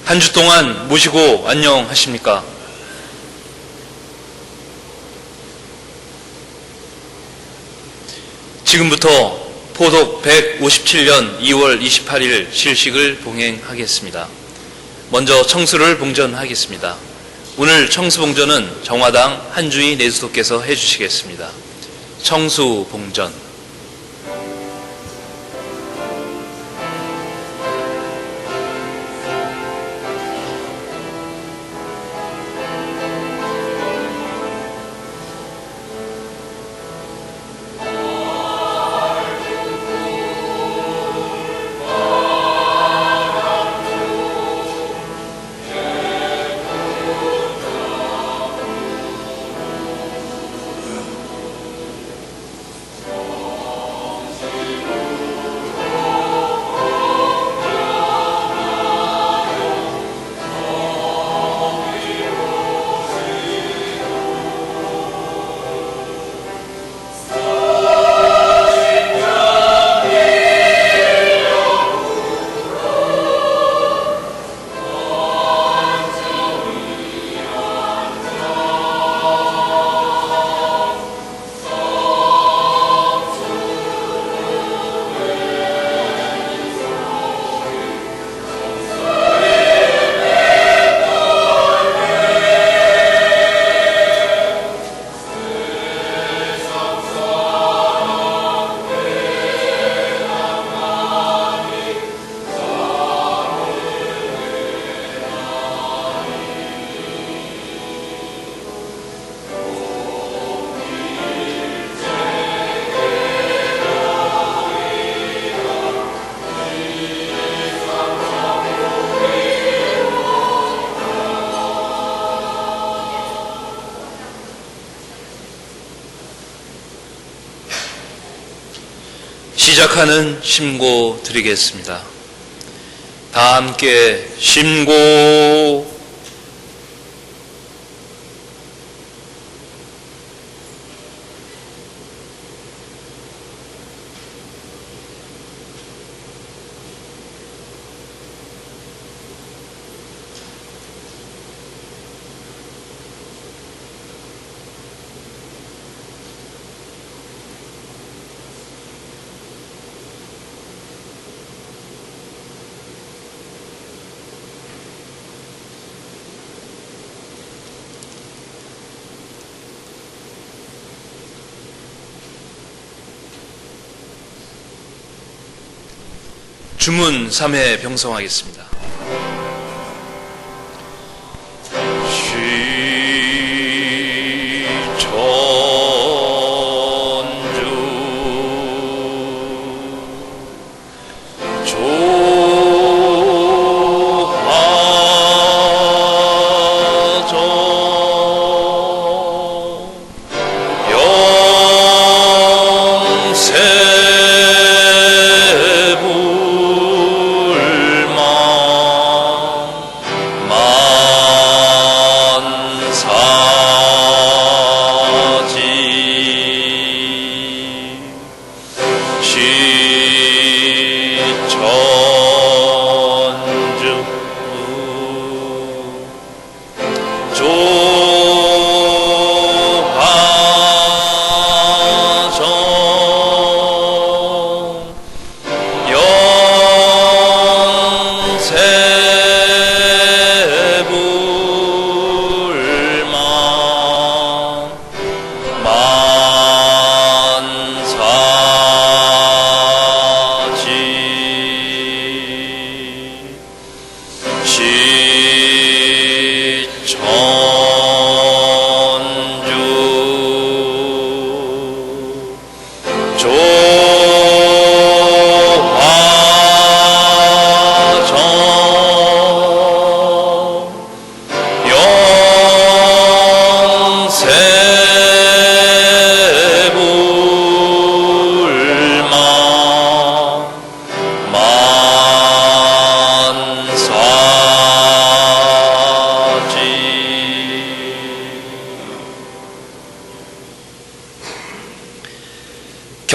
한 주 동안 모시고 안녕하십니까? 지금부터 포독 157년 2월 28일 실식을 봉행하겠습니다. 먼저 청수를 봉전하겠습니다. 오늘 청수 봉전은 정화당 한주희 내수도께서 해주시겠습니다. 청수 봉전. 시작하는 심고 드리겠습니다. 다 함께 심고. 주문 3회 병성하겠습니다.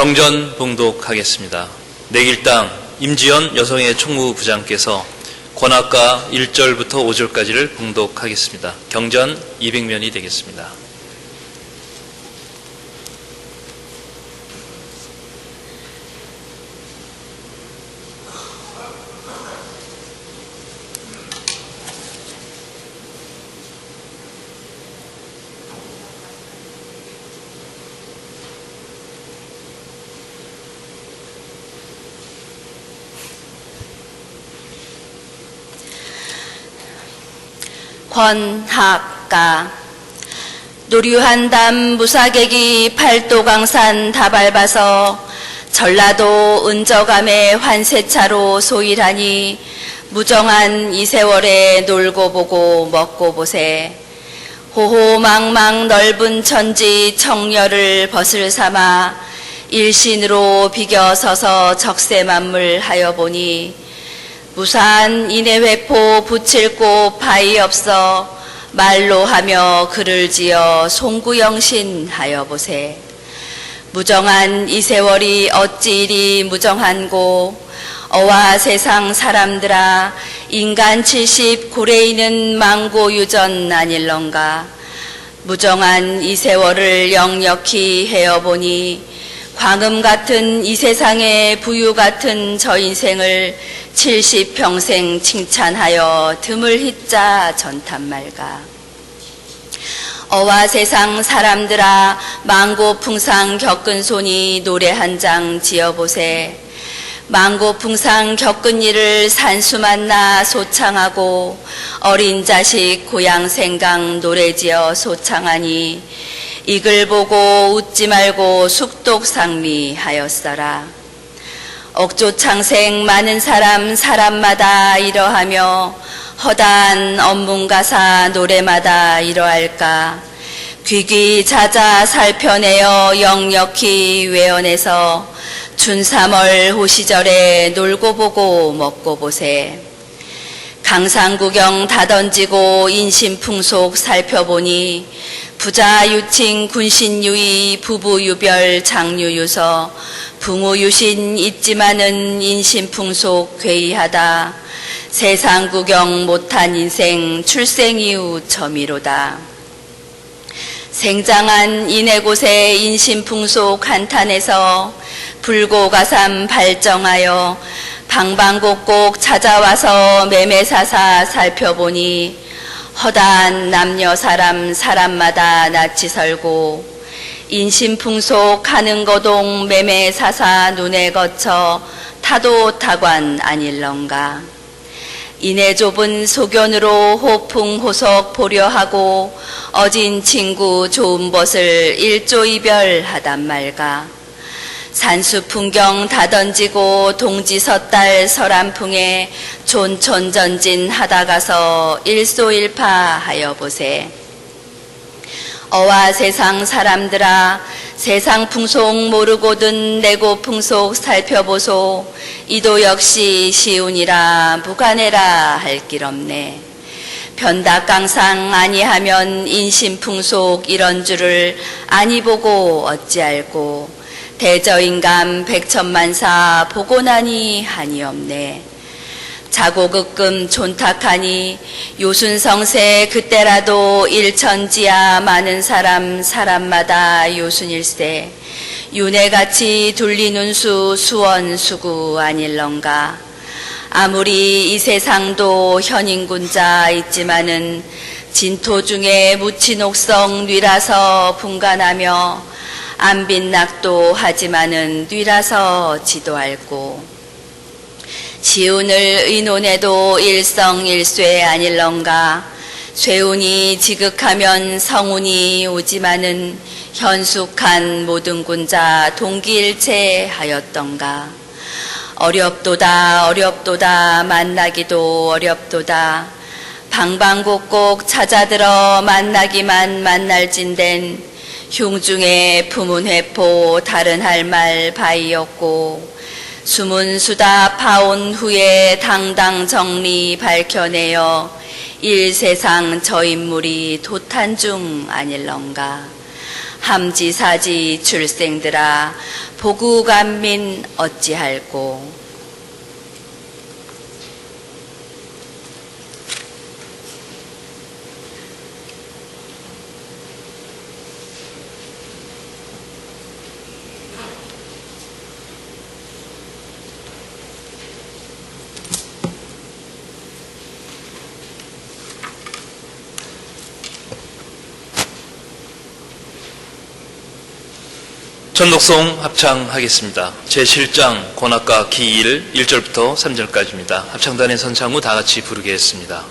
경전 봉독하겠습니다. 내길당 임지연 여성의 총무부장께서 권학가 1절부터 5절까지를 봉독하겠습니다. 경전 200면이 되겠습니다. 권학가 노류한 담 무사객이 팔도강산 다 밟아서 전라도 은저감의 환세차로 소일하니 무정한 이 세월에 놀고 보고 먹고 보세. 호호망망 넓은 천지 청렬을 벗을 삼아 일신으로 비겨서서 적세만물하여 보니 무사한 이내회포 붙일 곳 바위 없어 말로 하며 글을 지어 송구영신하여 보세. 무정한 이 세월이 어찌 이리 무정한고 어와 세상 사람들아 인간 70 고래이는 망고유전 아닐런가. 무정한 이 세월을 역력히 헤어보니 광음 같은 이 세상에 부유 같은 저 인생을 70평생 칭찬하여 듬을 히자 전탄말가. 어와 세상 사람들아 망고풍상 겪은 손이 노래 한 장 지어보세. 망고풍상 겪은 일을 산수 만나 소창하고 어린 자식 고향 생각 노래 지어 소창하니 이글 보고 웃지 말고 숙독상미하였어라. 억조창생 많은 사람마다 이러하며 허다한 언문가사 노래마다 이러할까. 귀귀 자자 살펴내어 역력히 외연해서 춘삼월 호시절에 놀고 보고 먹고 보세. 강산구경 다 던지고 인심풍속 살펴보니 부자유칭 군신유의 부부유별 장유유서 붕우유신 있지만은 인심풍속 괴이하다. 세상구경 못한 인생 출생이후 처미로다. 생장한 이내곳에 인심풍속 한탄에서 불고가삼 발정하여 방방곡곡 찾아와서 매매사사 살펴보니 허다한 남녀 사람마다 낯이 설고 인심풍속 하는 거동 매매사사 눈에 거쳐 타도타관 아닐런가. 이내 좁은 소견으로 호풍호석 보려 하고 어진 친구 좋은 벗을 일조이별하단 말가. 산수 풍경 다 던지고 동지 섣달 설안풍에 촌촌전진 하다 가서 일소일파하여 보세. 어와 세상 사람들아 세상 풍속 모르고든 내고 풍속 살펴보소. 이도 역시 시운이라 무관해라 할 길 없네. 변닭강상 아니하면 인심풍속 이런 줄을 아니 보고 어찌 알고. 대저인감 백천만사 보고 나니 한이 없네. 자고극금 촌탁하니 요순성세 그때라도 일천지야 많은 사람마다 요순일세. 윤회같이 둘리는 수원수구 아닐런가. 아무리 이 세상도 현인군자 있지만은 진토 중에 무친옥성 뉘라서 분간하며 안빈낙도 하지만은 뉘라서 지도할고. 시운을 의논해도 일성일쇠 아닐런가. 쇠운이 지극하면 성운이 오지만은 현숙한 모든 군자 동기일체 하였던가. 어렵도다 만나기도 어렵도다. 방방곡곡 찾아들어 만나기만 만날진된 흉중에 품은 회포 다른 할 말 바이었고. 수문수다 파온 후에 당당 정리 밝혀내어 일세상 저 인물이 도탄 중 아닐런가. 함지사지 출생들아 보구간민 어찌할꼬. 전독송 합창하겠습니다. 제7장 권악가 기1 1절부터 3절까지입니다. 합창단의 선창 후 다 같이 부르겠습니다.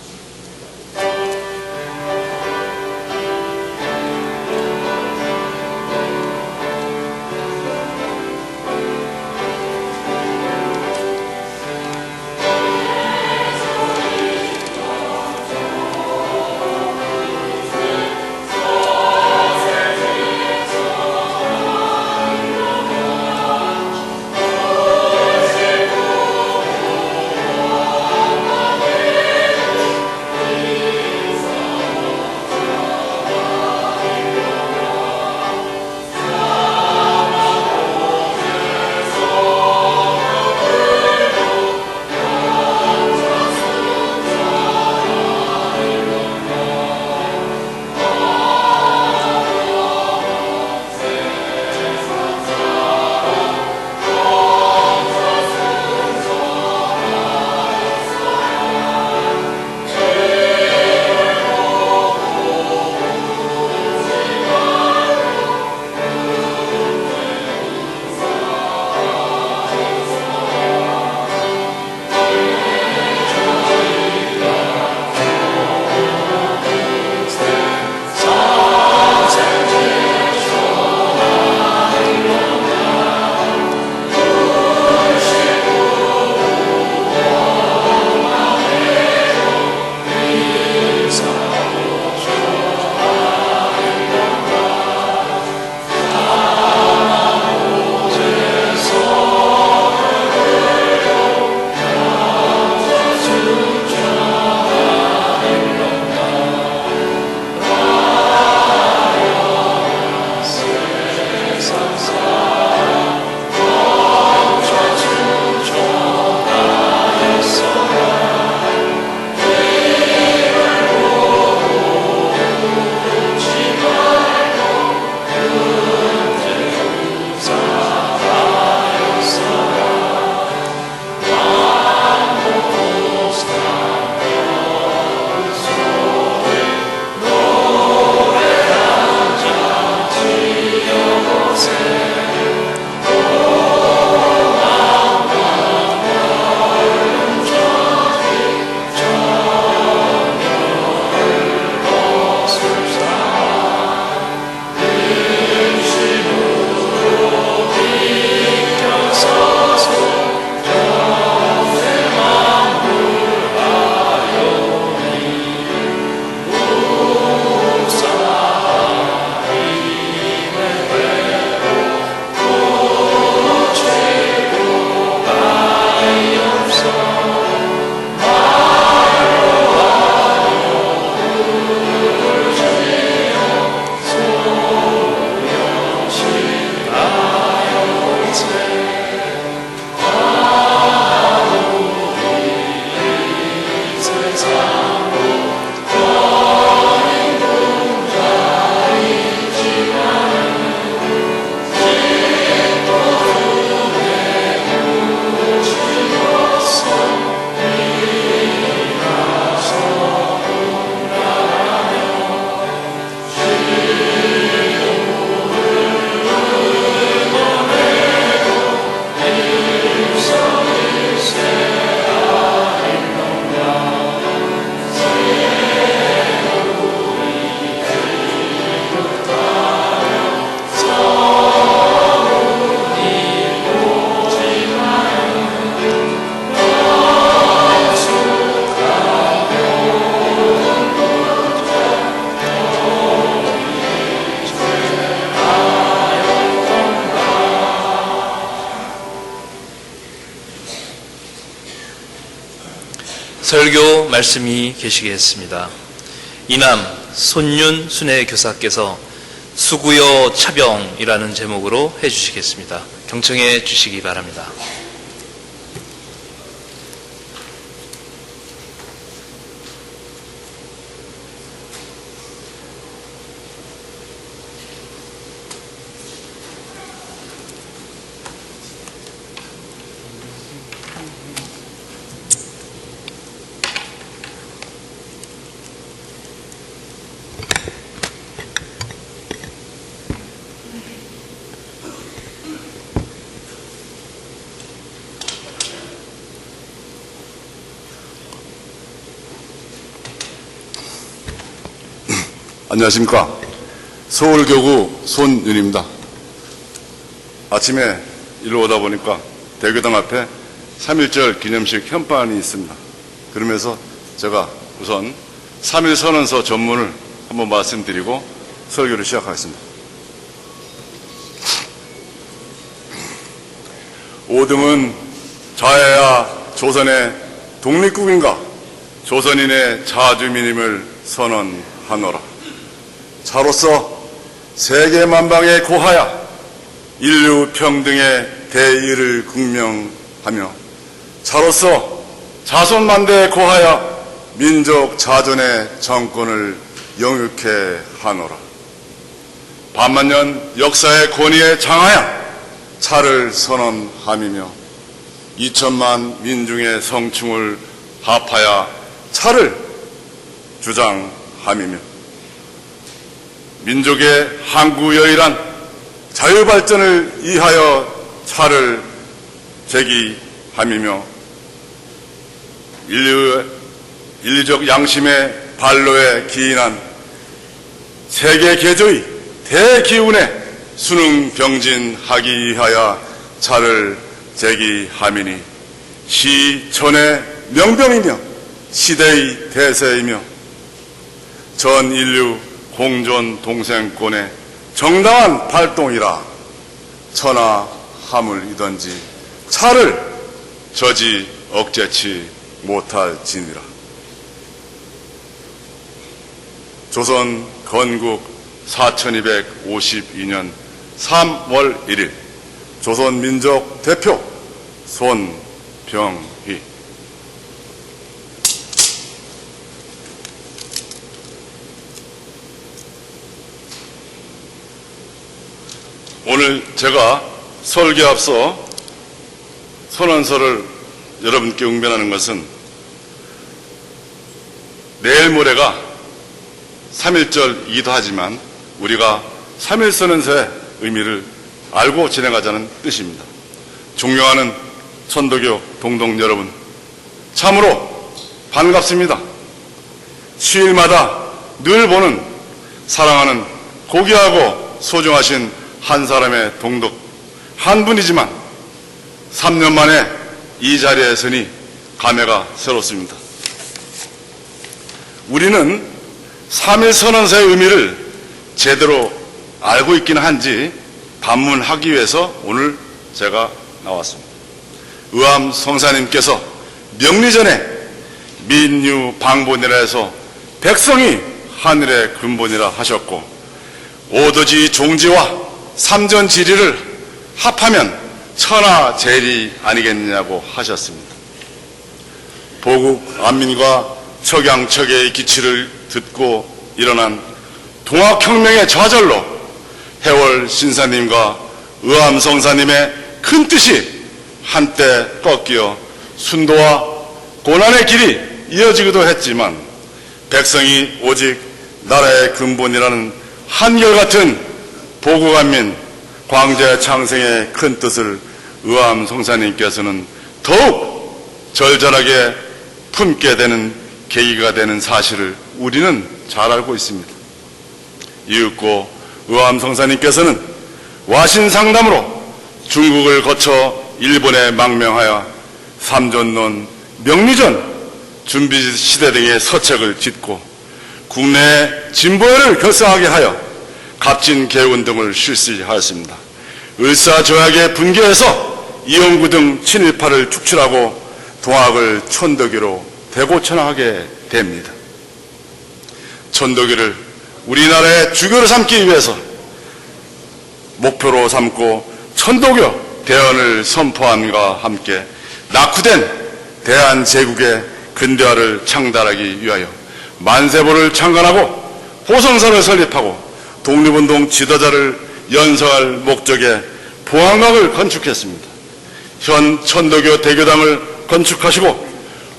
설교 말씀이 계시겠습니다. 이남 손윤 순회 교사께서 수구여 차병이라는 제목으로 해주시겠습니다. 경청해 주시기 바랍니다. 안녕하십니까. 서울교구 손윤입니다. 아침에 일로 오다 보니까 대교당 앞에 3.1절 기념식 현판이 있습니다. 그러면서 제가 우선 3.1 선언서 전문을 한번 말씀드리고 설교를 시작하겠습니다. 5등은 자해야 조선의 독립국인가 조선인의 자주민임을 선언하노라. 자로서 세계 만방에 고하야 인류 평등의 대의를 국명하며 자로서 자손만대에 고하야 민족 자존의 정권을 영육해 하노라. 반만년 역사의 권위에 장하야 차를 선언함이며 2천만 민중의 성충을 합하야 차를 주장함이며 민족의 항구여일한 자유발전을 위하여 차를 제기함이며 인류적 양심의 발로에 기인한 세계 개조의 대기운에 수능병진하기 위하여 차를 제기함이니 시천의 명병이며 시대의 대세이며 전 인류 공존 동생권의 정당한 발동이라 천하함을이든지 차를 저지 억제치 못할지니라. 조선 건국 4252년 3월 1일 조선민족 대표 손병희. 오늘 제가 설교에 앞서 선언서를 여러분께 응변하는 것은 내일 모레가 3.1절이기도 하지만 우리가 3.1 선언서의 의미를 알고 진행하자는 뜻입니다. 존경하는 천도교 동동 여러분, 참으로 반갑습니다. 수일마다 늘 보는 사랑하는 고귀하고 소중하신 한 사람의 동독 한 분이지만 3년 만에 이 자리에 서니 감회가 새롭습니다. 우리는 3.1 선언서의 의미를 제대로 알고 있기는 한지 반문하기 위해서 오늘 제가 나왔습니다. 의암 성사님께서 명리전에 민유 방본이라 해서 백성이 하늘의 근본이라 하셨고 오도지 종지와 삼전지리를 합하면 천하제일이 아니겠느냐고 하셨습니다. 보국 안민과 척양척의 기치를 듣고 일어난 동학혁명의 좌절로 해월 신사님과 의암 성사님의 큰 뜻이 한때 꺾여 순도와 고난의 길이 이어지기도 했지만 백성이 오직 나라의 근본이라는 한결같은 보국안민 광제 창생의 큰 뜻을 의암 성사님께서는 더욱 절절하게 품게 되는 계기가 되는 사실을 우리는 잘 알고 있습니다. 이윽고 의암 성사님께서는 와신상담으로 중국을 거쳐 일본에 망명하여 삼전론, 명리전, 준비시대 등의 서책을 짓고 국내에 진보회를 결성하게 하여 갑진개운 등을 실시하였습니다. 을사조약에 분계해서 이용구 등 친일파를 축출하고 동학을 천도교로 대고천하게 됩니다. 천도교를 우리나라의 주교로 삼기 위해서 목표로 삼고 천도교 대언을 선포함과 함께 낙후된 대한제국의 근대화를 창달하기 위하여 만세보를 창간하고 호성사를 설립하고 독립운동 지도자를 연성할 목적의 보안각을 건축했습니다. 현 천도교 대교당을 건축하시고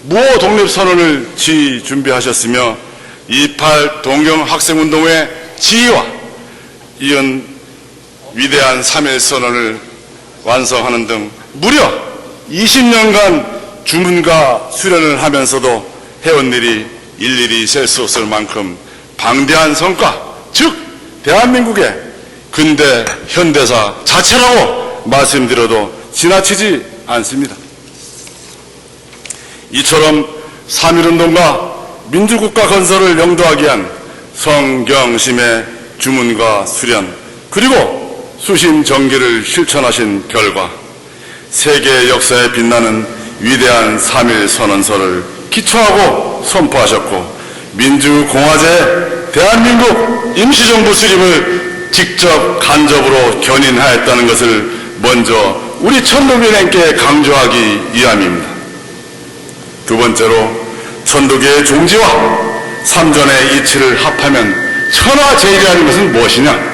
무호 독립선언을 준비하셨으며 28 동경학생운동의 지휘와 이은 위대한 3.1 선언을 완성하는 등 무려 20년간 주문과 수련을 하면서도 해온 일이 일일이 셀 수 없을 만큼 방대한 성과, 즉 대한민국의 근대 현대사 자체라고 말씀드려도 지나치지 않습니다. 이처럼 3.1운동과 민주국가 건설을 영도하기 위한 성경심의 주문과 수련, 그리고 수심 정기를 실천하신 결과 세계 역사에 빛나는 위대한 3.1 선언서를 기초하고 선포하셨고, 민주공화제 대한민국 임시정부 수립을 직접 간접으로 견인하였다는 것을 먼저 우리 천도교인께 강조하기 위함입니다. 두 번째로 천도교의 종지와 삼전의 이치를 합하면 천하제일이라는 것은 무엇이냐?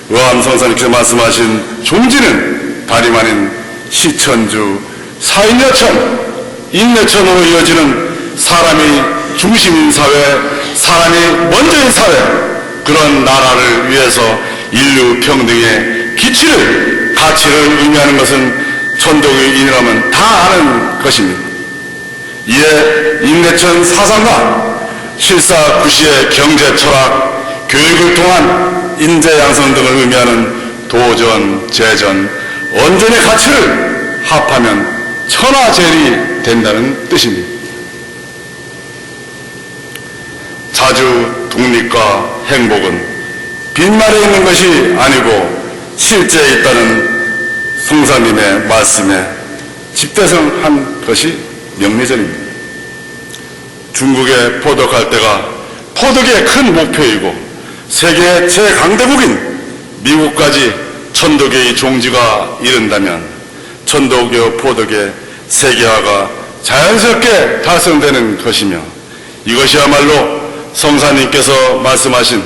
의암성사님께서 말씀하신 종지는 다름 아닌 시천주, 사인여천, 인내천으로 이어지는 사람이 중심인 사회, 사람이 먼저인 사회, 그런 나라를 위해서 인류 평등의 기치를, 가치를 의미하는 것은 천도교인이라면 다 아는 것입니다. 이에 인내천 사상과 실사구시의 경제 철학, 교육을 통한 인재 양성 등을 의미하는 도전, 재전, 원전의 가치를 합하면 천하제일이 된다는 뜻입니다. 자주 독립과 행복은 빈말에 있는 것이 아니고 실제에 있다는 성사님의 말씀에 집대성한 것이 명리전입니다. 중국의 포도 갈대가 포도계의 큰 목표이고 세계 최강대국인 미국까지 천도교의 종지가 이른다면 천도교 포도계 세계화가 자연스럽게 달성되는 것이며, 이것이야말로 성사님께서 말씀하신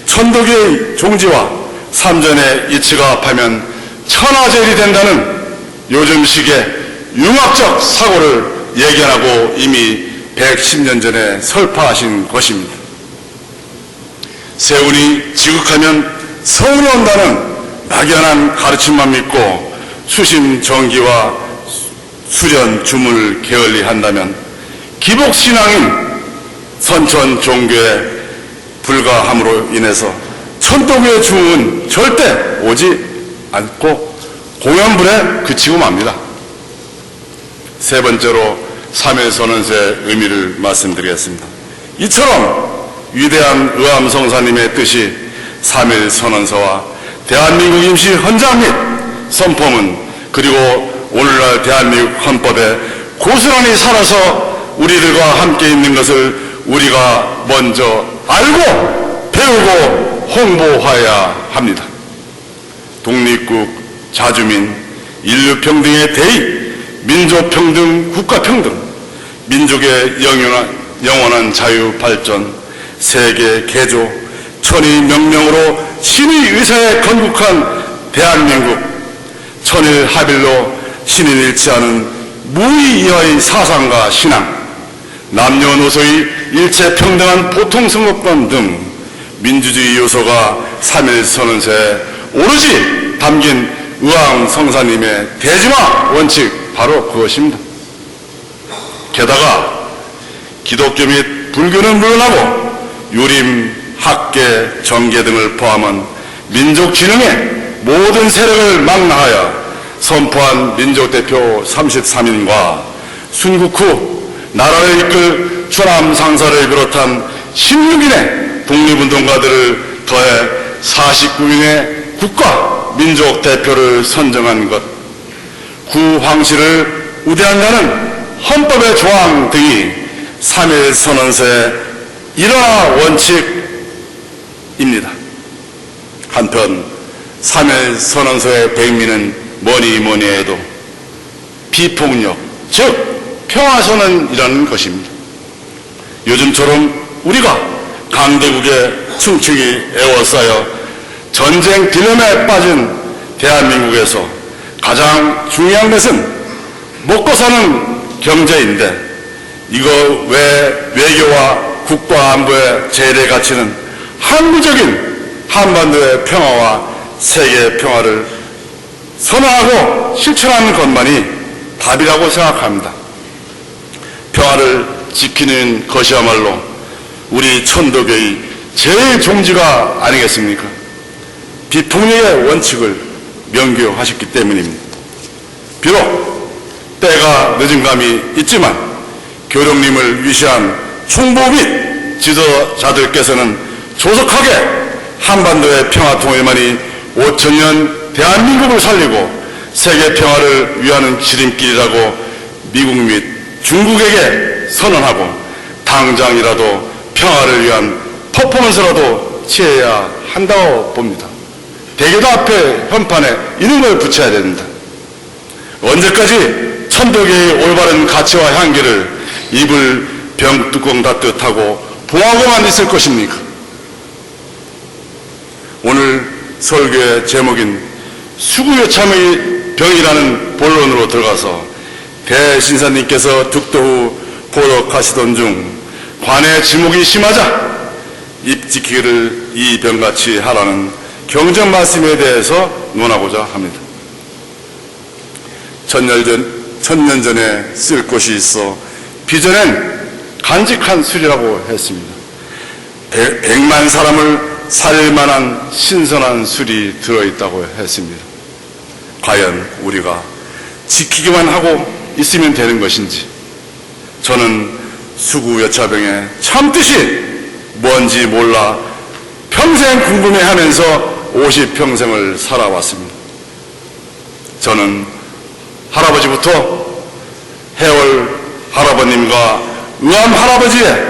천도교의 종지와 삼전의 이치가 합하면 천하제일이 된다는 요즘식의 융합적 사고를 예견하고 이미 110년 전에 설파하신 것입니다. 세운이 지극하면 서운이 온다는 막연한 가르침만 믿고 수심 정기와 수련 주문을 게을리한다면 기복신앙인 선천 종교에 불과함으로 인해서 천도교의 주문은 절대 오지 않고 공연불에 그치고 맙니다. 세 번째로 3.1 선언서의 의미를 말씀드리겠습니다. 이처럼 위대한 의암성사님의 뜻이 3.1 선언서와 대한민국 임시 헌장 및 선포문, 그리고 오늘날 대한민국 헌법에 고스란히 살아서 우리들과 함께 있는 것을 우리가 먼저 알고 배우고 홍보하여야 합니다. 독립국, 자주민, 인류평등의 대의, 민족평등, 국가평등, 민족의 영원한 자유 발전, 세계 개조, 천의 명령으로 신의 의사에 건국한 대한민국, 천일 합일로 신인일치하는 무의이하의 사상과 신앙, 남녀노소의 일체평등한 보통선거권 등 민주주의 요소가 3.1 선언서에 오로지 담긴 의암성사님의 대지마 원칙, 바로 그것입니다. 게다가 기독교 및 불교는 물론하고 유림, 학계, 정계 등을 포함한 민족 진흥의 모든 세력을 망라하여 선포한 민족대표 33인과 순국 후 나라를 이끌 주남 상사를 비롯한 16인의 독립운동가들을 더해 49인의 국가 민족 대표를 선정한 것, 구황실을 우대한다는 헌법의 조항 등이 3.1 선언서의 일화 원칙입니다. 한편 3.1 선언서의 백미는 뭐니 해도 비폭력, 즉 평화선언이라는 것입니다. 요즘처럼 우리가 강대국의 충충이 에워싸여 전쟁 딜레마에 빠진 대한민국에서 가장 중요한 것은 먹고 사는 경제인데, 이거 왜 외교와 국가안보의 제일의 가치는 항구적인 한반도의 평화와 세계 평화를 선언하고 실천하는 것만이 답이라고 생각합니다. 평화를 지키는 것이야말로 우리 천도교의 제일 종지가 아니겠습니까? 비폭력의 원칙을 명교하셨기 때문입니다. 비록 때가 늦은 감이 있지만 교령님을 위시한 총보 및 지도자들께서는 조속하게 한반도의 평화 통일만이 5천년 대한민국을 살리고 세계 평화를 위하는 지름길이라고 미국 및 중국에게 선언하고 당장이라도 평화를 위한 퍼포먼스라도 취해야 한다고 봅니다. 대교도 앞에 현판에 이런 걸 붙여야 됩니다. 언제까지 천도교의 올바른 가치와 향기를 입을 병뚜껑 닫듯 하고 보하고만 있을 것입니까? 오늘 설교의 제목인 수구여참의 병이라는 본론으로 들어가서 대신사님께서 득도 후 보덕하시던 중 관의 지목이 심하자 입 지키기를 이 병같이 하라는 경전 말씀에 대해서 논하고자 합니다. 천년 전에 쓸 곳이 있어 비전엔 간직한 술이라고 했습니다. 100만 사람을 살릴 만한 신선한 술이 들어있다고 했습니다. 과연 우리가 지키기만 하고 있으면 되는 것인지, 저는 수구여차병의 참뜻이 뭔지 몰라 평생 궁금해하면서 50평생을 살아왔습니다. 저는 할아버지부터 해월 할아버님과 의암 할아버지의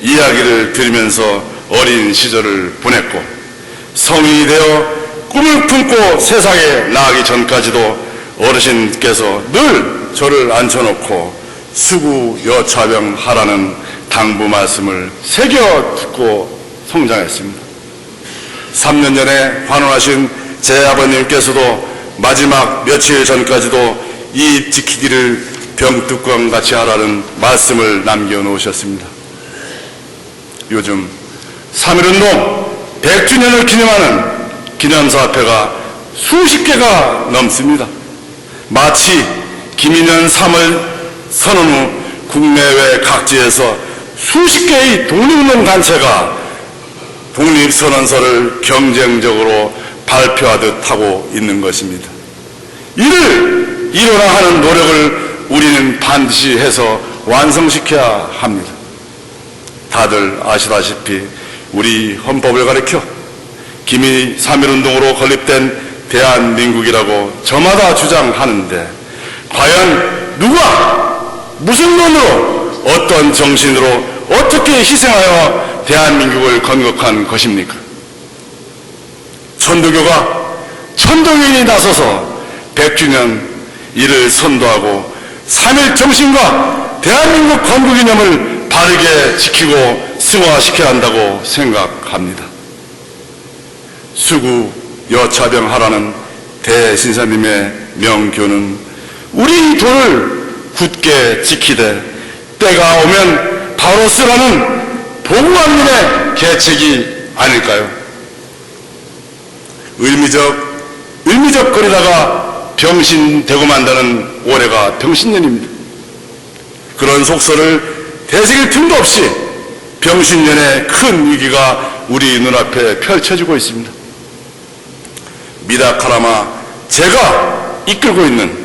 이야기를 들으면서 어린 시절을 보냈고, 성인이 되어 꿈을 품고 세상에 나가기 전까지도 어르신께서 늘 저를 앉혀놓고 수구여차병 하라는 당부 말씀을 새겨 듣고 성장했습니다. 3년 전에 환원하신 제 아버님께서도 마지막 며칠 전까지도 이 지키기를 병뚜껑같이 하라는 말씀을 남겨놓으셨습니다. 요즘 3.1운동 100주년을 기념하는 기념사업회가 수십 개가 넘습니다. 마치 김인현 3월 선언 후 국내외 각지에서 수십 개의 독립운동 단체가 독립선언서를 경쟁적으로 발표하듯 하고 있는 것입니다. 이를 일원화하는 노력을 우리는 반드시 해서 완성시켜야 합니다. 다들 아시다시피 우리 헌법을 가리켜 기미 3.1운동으로 건립된 대한민국이라고 저마다 주장하는데, 과연 누가 무슨 논으로 어떤 정신으로 어떻게 희생하여 대한민국을 건국한 것입니까? 천도교가 천도교인이 나서서 100주년 이를 선도하고 3.1 정신과 대한민국 건국 이념을 바르게 지키고 승화시켜야 한다고 생각합니다. 수구여차병하라는 대신사님의 명교는 우리 도를 굳게 지키되 때가 오면 바로 쓰라는 보구왕님의 계책이 아닐까요? 의미적거리다가 병신되고 만다는 올해가 병신년입니다. 그런 속설을 되새길 틈도 없이 병신년의 큰 위기가 우리 눈앞에 펼쳐지고 있습니다. 미다카라마 제가 이끌고 있는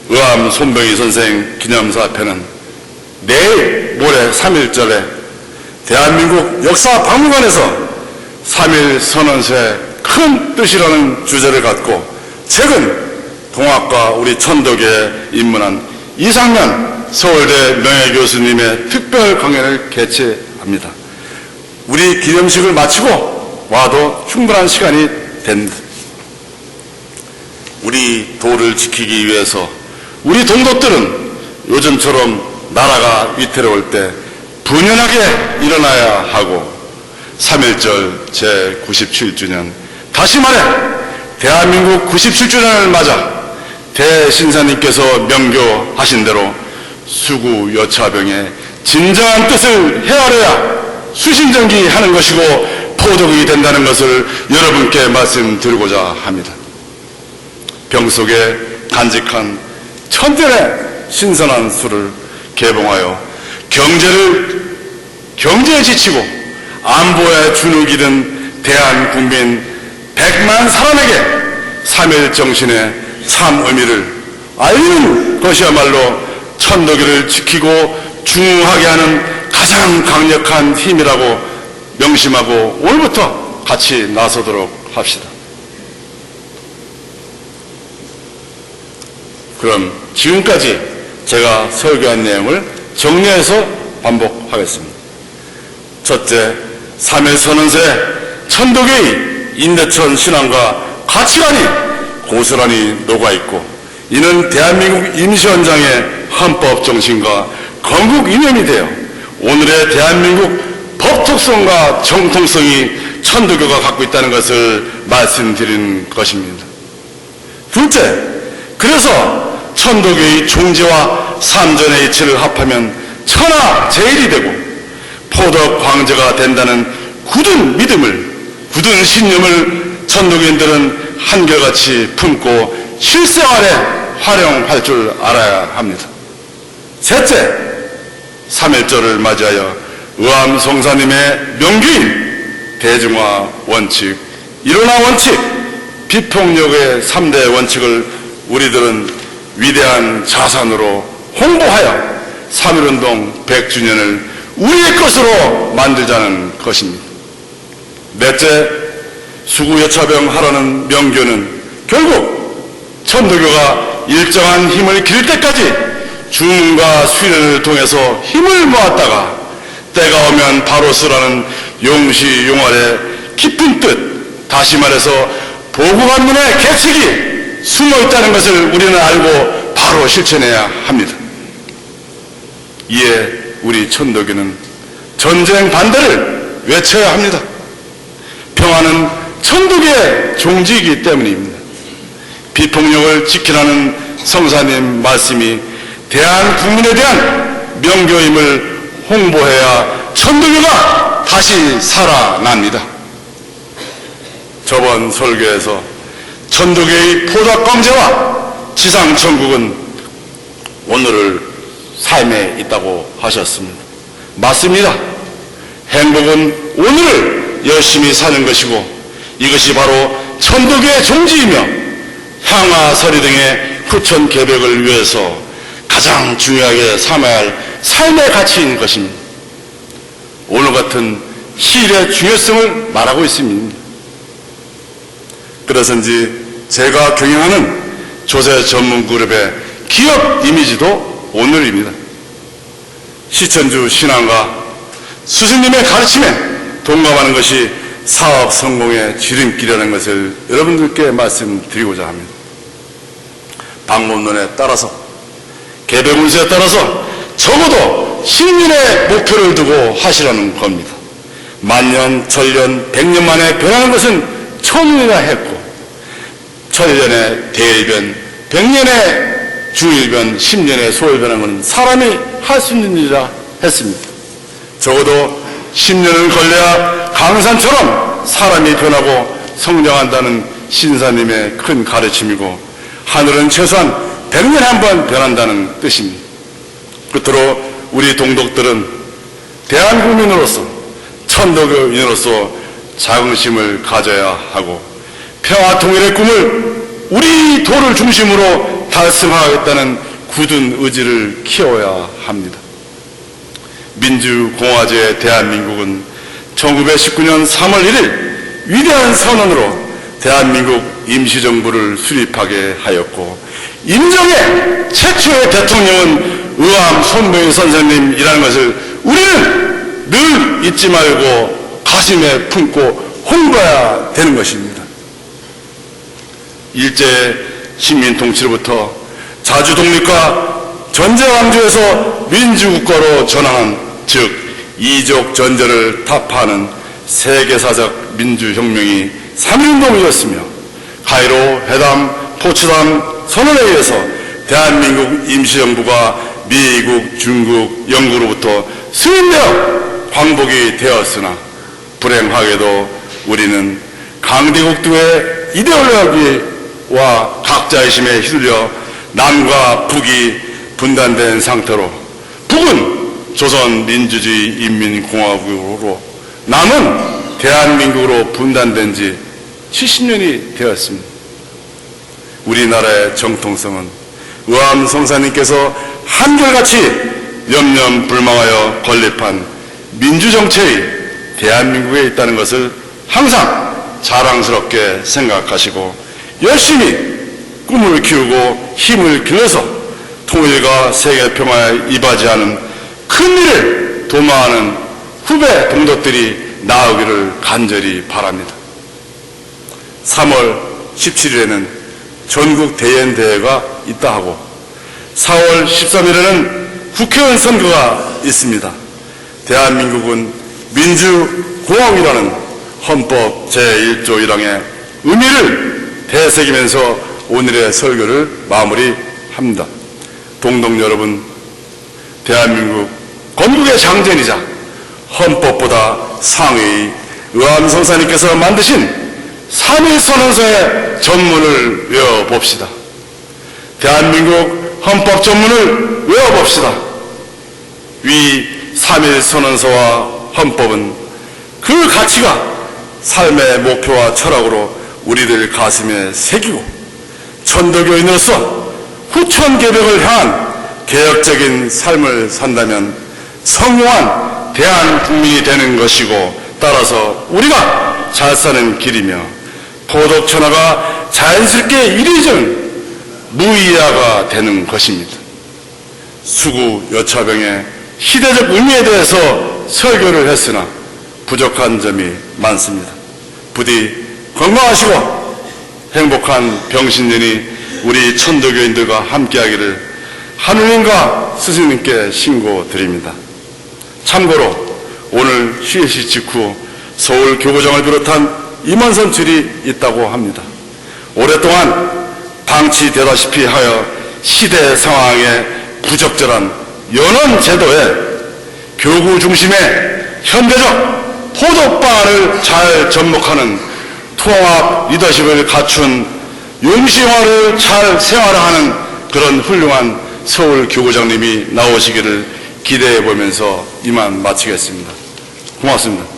의암 손병희 선생 기념사업회는 내일 모레 3.1절에 대한민국 역사박물관에서 3.1 선언서의 큰 뜻이라는 주제를 갖고 최근 동학과 우리 천덕에 입문한 이상면 서울대 명예교수님의 특별 강연을 개최합니다. 우리 기념식을 마치고 와도 충분한 시간이 됩니다. 우리 도를 지키기 위해서 우리 동독들은 요즘처럼 나라가 위태로울 때 분연하게 일어나야 하고, 3.1절 제97주년, 다시 말해 대한민국 97주년을 맞아 대신사님께서 명교하신 대로 수구여차병의 진정한 뜻을 헤아려야 수신정기하는 것이고 포독이 된다는 것을 여러분께 말씀드리고자 합니다. 병 속에 간직한 천년의 신선한 술을 개봉하여 경제에 지치고 안보에 주눅 잃은 대한국민 100만 사람에게 3.1 정신의 참 의미를 알리는 것이야말로 천도교를 지키고 중흥하게 하는 가장 강력한 힘이라고 명심하고 오늘부터 같이 나서도록 합시다. 그럼 지금까지 제가 설교한 내용을 정리해서 반복하겠습니다. 첫째, 3.1 선언서에 천도교의 인대천 신앙과 가치관이 고스란히 녹아있고 이는 대한민국 임시원장의 헌법 정신과 건국 이념이 되어 오늘의 대한민국 법 특성과 정통성이 천도교가 갖고 있다는 것을 말씀드리는 것입니다. 둘째, 그래서 천도교의 종지와 삼전의 이치를 합하면 천하제일이 되고 포덕 황제가 된다는 굳은 믿음을, 굳은 신념을 천도교인들은 한결같이 품고 실생활에 활용할 줄 알아야 합니다. 셋째, 3.1절을 맞이하여 의암성사님의 명규인 대중화 원칙, 일원화 원칙, 비폭력의 3대 원칙을 우리들은 위대한 자산으로 홍보하여 3.1운동 100주년을 우리의 것으로 만들자는 것입니다. 넷째, 수구여차병 하라는 명교는 결국 천도교가 일정한 힘을 기를 때까지 주문과 수련을 통해서 힘을 모았다가 때가 오면 바로 쓰라는 용시용활의 깊은 뜻, 다시 말해서 보고관문의 계책이 숨어있다는 것을 우리는 알고 바로 실천해야 합니다. 이에 우리 천도교는 전쟁 반대를 외쳐야 합니다. 평화는 천도교의 종지이기 때문입니다. 비폭력을 지키라는 성사님 말씀이 대한국민에 대한 명교임을 홍보해야 천도교가 다시 살아납니다. 저번 설교에서 천도교의 포덕광제와 지상천국은 오늘을 삶에 있다고 하셨습니다. 맞습니다. 행복은 오늘을 열심히 사는 것이고 이것이 바로 천도교의 종지이며 향화서리 등의 후천계백을 위해서 가장 중요하게 삼아야 할 삶의 가치인 것입니다. 오늘 같은 시일의 중요성을 말하고 있습니다. 그래서인지 제가 경영하는 조세 전문 그룹의 기업 이미지도 오늘입니다. 시천주 신앙과 스승님의 가르침에 동감하는 것이 사업 성공의 지름길이라는 것을 여러분들께 말씀드리고자 합니다. 방법론에 따라서 계백운수에 따라서 적어도 10년의 목표를 두고 하시라는 겁니다. 만년, 천년, 100년 만에 변하는 것은 처음이나 했고 1000년의 대일변, 100년의 중일변, 10년의 소일변하는 것은 사람이 할 수 있는 일이라 했습니다. 적어도 10년을 걸려야 강산처럼 사람이 변하고 성장한다는 신사님의 큰 가르침이고 하늘은 최소한 100년에 한 번 변한다는 뜻입니다. 끝으로 우리 동독들은 대한국민으로서 천도교인으로서 자긍심을 가져야 하고 평화 통일의 꿈을 우리 도를 중심으로 달성하겠다는 굳은 의지를 키워야 합니다. 민주공화제 대한민국은 1919년 3월 1일 위대한 선언으로 대한민국 임시정부를 수립하게 하였고 임정의 최초의 대통령은 의암 손병희 선생님이라는 것을 우리는 늘 잊지 말고 가슴에 품고 홍보해야 되는 것입니다. 일제 식민통치로부터 자주독립과 전제왕조에서 민주국가로 전환한 즉 이족 전제를 타파하는 세계사적 민주혁명이 3.1운동이었으며 가이로 회담, 포츠담 선언에 의해서 대한민국 임시정부가 미국, 중국, 영국으로부터 승인되어 광복이 되었으나 불행하게도 우리는 강대국들의 이데올로기와 각자의심에 휘둘려 남과 북이 분단된 상태로 북은 조선민주주의 인민공화국으로 남은 대한민국으로 분단된 지 70년이 되었습니다. 우리나라의 정통성은 의암성사님께서 한결같이 염려불망하여 건립한 민주정체의 대한민국에 있다는 것을 항상 자랑스럽게 생각하시고 열심히 꿈을 키우고 힘을 길러서 통일과 세계평화에 이바지하는 큰 일을 도모하는 후배 동독들이 나오기를 간절히 바랍니다. 3월 17일에는 전국 대연대회가 있다 하고 4월 13일에는 국회의원 선거가 있습니다. 대한민국은 민주공화국이라는 헌법 제1조 1항의 의미를 되새기면서 오늘의 설교를 마무리합니다. 동독 여러분, 대한민국 건국의 장전이자 헌법보다 상위 의암성사님께서 만드신 3.1선언서의 전문을 외워봅시다. 대한민국 헌법 전문을 외워봅시다. 위 3.1선언서와 헌법은 그 가치가 삶의 목표와 철학으로 우리들 가슴에 새기고 천도교인으로서 후천개벽을 향한 개혁적인 삶을 산다면 성공한 대한국민이 되는 것이고, 따라서 우리가 잘 사는 길이며 포독천하가 자연스럽게 이루어지는 무이하가 되는 것입니다. 수구여차병의 시대적 의미에 대해서 설교를 했으나 부족한 점이 많습니다. 부디 건강하시고 행복한 병신년이 우리 천도교인들과 함께하기를 하느님과 스승님께 신고드립니다. 참고로 오늘 휴게시 직후 서울 교구장을 비롯한 임원선출이 있다고 합니다. 오랫동안 방치되다시피 하여 시대 상황에 부적절한 연원 제도에 교구 중심의 현대적 포독 방안을 잘 접목하는 통합 리더십을 갖춘 용시화를 잘 생활화하는 그런 훌륭한 서울 교구장님이 나오시기를 기대해 보면서 이만 마치겠습니다. 고맙습니다.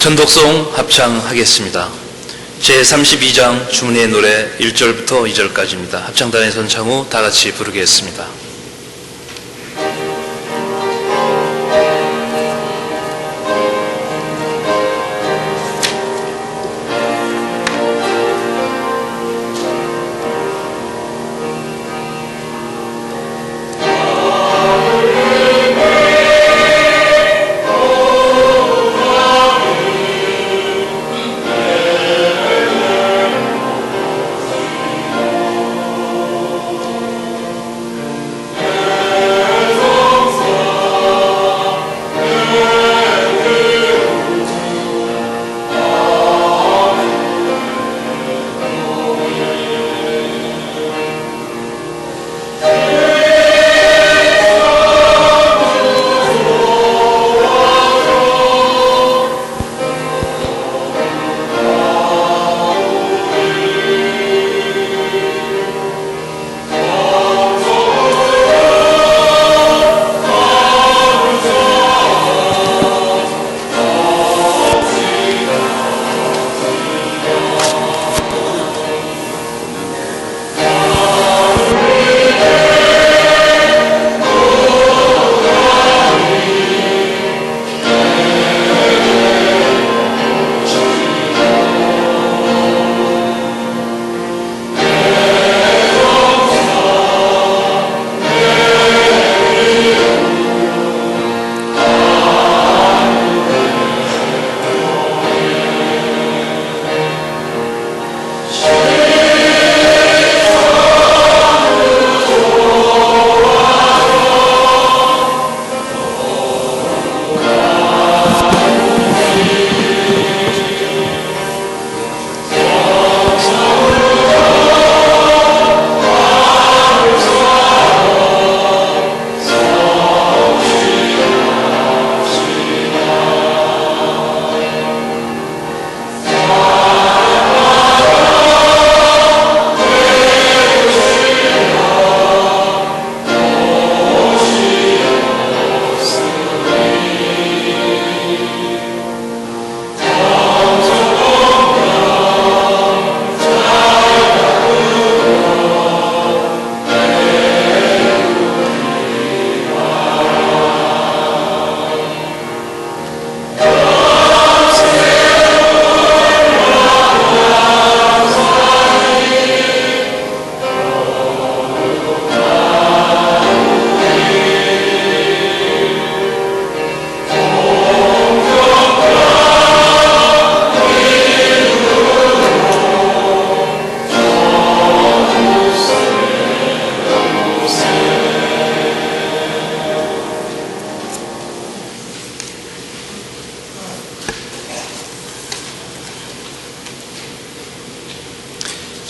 전독송 합창하겠습니다. 제32장 주문의 노래 1절부터 2절까지입니다. 합창단의 선창후 다 같이 부르겠습니다.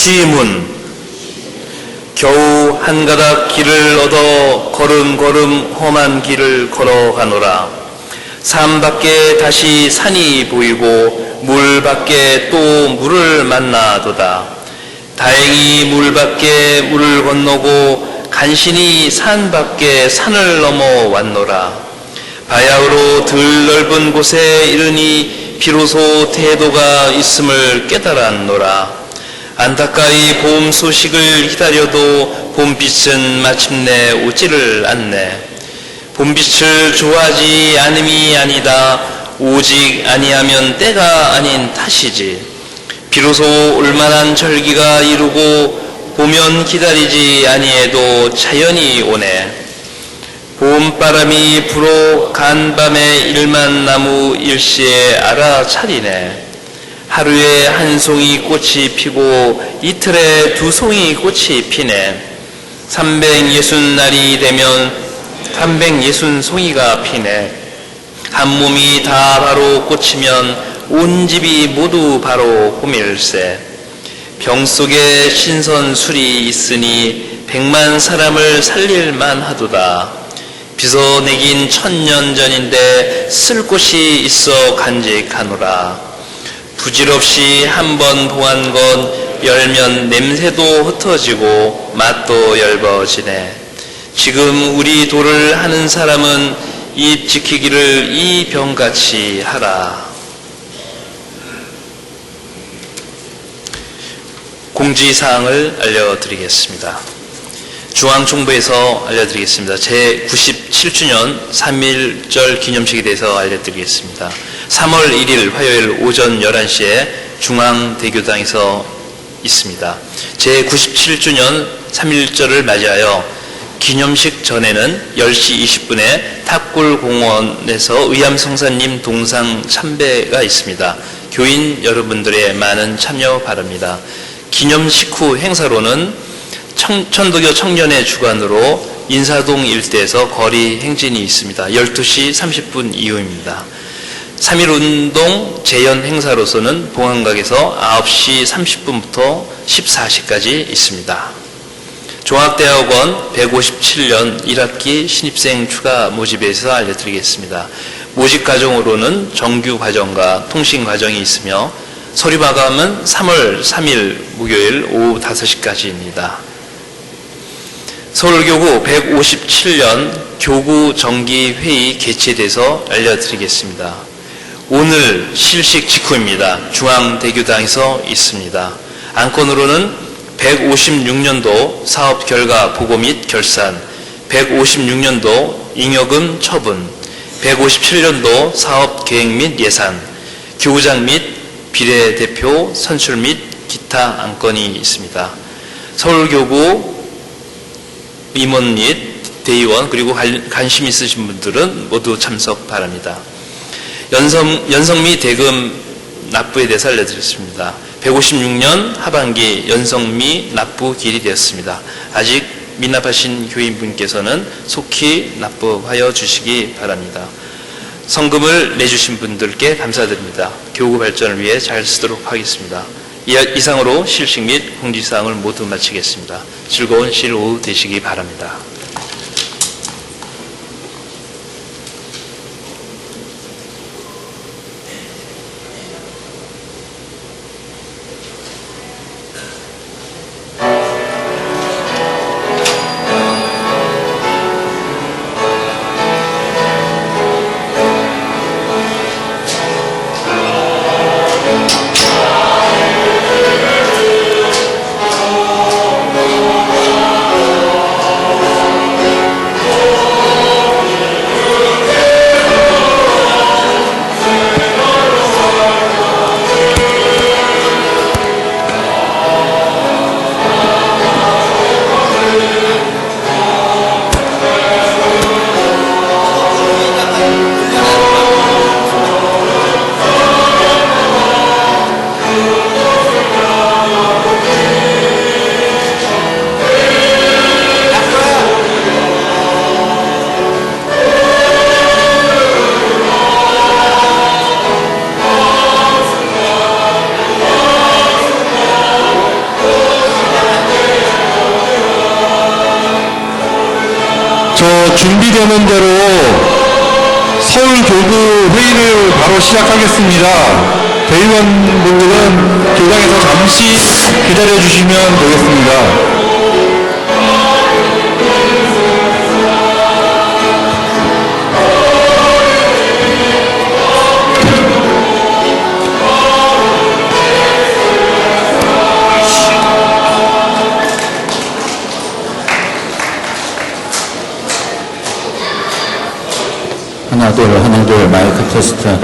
시문 겨우 한 가닥 길을 얻어 걸음걸음 험한 길을 걸어가노라. 산 밖에 다시 산이 보이고 물 밖에 또 물을 만나도다. 다행히 물 밖에 물을 건너고 간신히 산 밖에 산을 넘어왔노라. 바야흐로 들 넓은 곳에 이르니 비로소 태도가 있음을 깨달았노라. 안타까이 봄 소식을 기다려도 봄빛은 마침내 오지를 않네. 봄빛을 좋아하지 않음이 아니다. 오직 아니하면 때가 아닌 탓이지. 비로소 올만한 절기가 이루고 보면 기다리지 아니해도 자연이 오네. 봄바람이 불어 간밤에 일만 나무 일시에 알아차리네. 하루에 한 송이 꽃이 피고 이틀에 두 송이 꽃이 피네. 360날이 되면 360송이가 피네. 한 몸이 다 바로 꽃이면 온 집이 모두 바로 봄일세. 병 속에 신선 술이 있으니 100만 사람을 살릴만 하도다. 빚어내긴 1000년 전인데 쓸 곳이 있어 간직하노라. 부질없이 한번 봉한 건 열면 냄새도 흩어지고 맛도 엷어지네. 지금 우리 도를 하는 사람은 입 지키기를 이 병같이 하라. 공지사항을 알려드리겠습니다. 중앙정부에서 알려드리겠습니다. 제97주년 3.1절 기념식에 대해서 알려드리겠습니다. 3월 1일 화요일 오전 11시에 중앙대교당에서 있습니다. 제97주년 3.1절을 맞이하여 기념식 전에는 10시 20분에 탑골공원에서 의암성사님 동상 참배가 있습니다. 교인 여러분들의 많은 참여 바랍니다. 기념식 후 행사로는 천도교 청년의 주관으로 인사동 일대에서 거리 행진이 있습니다. 12시 30분 이후입니다. 3.1운동 재연 행사로서는 봉안각에서 9시 30분부터 14시까지 있습니다. 종합대학원 157년 1학기 신입생 추가 모집에서 알려드리겠습니다. 모집 과정으로는 정규 과정과 통신 과정이 있으며 서류 마감은 3월 3일 목요일 오후 5시까지입니다. 서울교구 157년 교구 정기회의 개최에 대해서 알려드리겠습니다. 오늘 실식 직후입니다. 중앙대교당에서 있습니다. 안건으로는 156년도 사업 결과 보고 및 결산, 156년도 잉여금 처분, 157년도 사업 계획 및 예산, 교구장 및 비례대표 선출 및 기타 안건이 있습니다. 서울교구 임원 및 대의원 그리고 관심 있으신 분들은 모두 참석 바랍니다. 연성미 대금 납부에 대해서 알려드렸습니다. 156년 하반기 연성미 납부 기일이 되었습니다. 아직 미납하신 교인분께서는 속히 납부하여 주시기 바랍니다. 성금을 내주신 분들께 감사드립니다. 교구 발전을 위해 잘 쓰도록 하겠습니다. 이상으로 실식 및 공지사항을 모두 마치겠습니다. 즐거운 실 오후 되시기 바랍니다. 저 준비되는 대로 서울교구 회의를 바로 시작하겠습니다. 대의원분들은 교장에서 잠시 기다려 주시면 되겠습니다. 하나 둘 마이크 테스트.